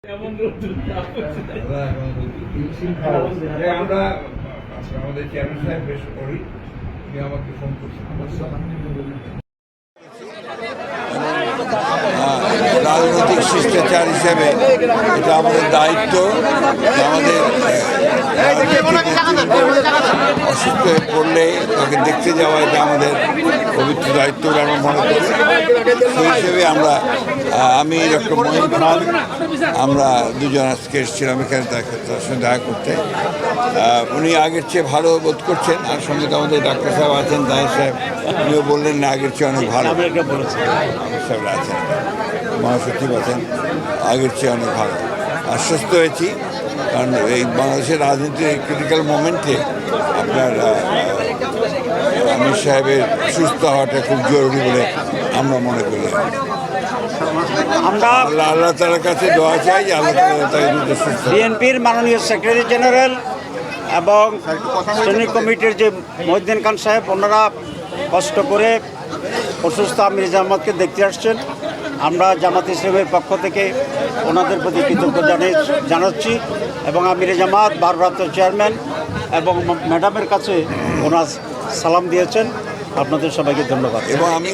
আমরা আমাদের চেয়ারম্যান সাহেব বেশ করি, উনি আমাকে ফোন করছেন। রাজনৈতিক শিষ্টাচার হিসেবে এটা আমাদের দায়িত্ব। আমাদের অসুস্থ হয়ে পড়লে তাকে দেখতে যাওয়া এটা আমাদের পবিত্র দায়িত্ব বলে আমরা মনে করি। সেই হিসেবে আমি ডক্টর মঈন খান আমরা দুজন আজকে এসেছিলাম এখানে তার সঙ্গে দেখা করতে। উনি আগের চেয়ে ভালো বোধ করছেন, আর সঙ্গে তো আমাদের ডাক্তার সাহেব আছেন, দায় সাহেব, উনিও বললেন না আগের চেয়ে অনেক ভালো। সাহেবরা আছেন, মহাসচিব আছেন, আগের চেয়ে অনেক ভালো। আশ্বস্ত হয়েছি, কারণ এই বাংলাদেশের রাজনীতির ক্রিটিক্যাল মোমেন্টে আপনার আমির সাহেবের সুস্থ হওয়াটা খুব জরুরি বলে আমরা মনে করি। আমরা আল্লাহ তাআলার কাছে দোয়া চাই যে আল্লাহ তাআলা তাকে দ্রুত সুস্থ। বিএনপির মাননীয় সেক্রেটারি জেনারেল এবং স্ট্যান্ডিং কমিটির যে মহিউদ্দিন খান সাহেব, ওনারা কষ্ট করে অসুস্থ আমির জামাতকে দেখতে আসছেন। আমরা জামাত ইসলামের পক্ষ থেকে ওনাদের প্রতি কৃতজ্ঞ জানাচ্ছি এবং আমির জামাত ভারপ্রাপ্ত চেয়ারম্যান এবং ম্যাডামের কাছে ওনার সালাম দিয়েছেন। আপনাদের সবাইকে ধন্যবাদ। এবং আমি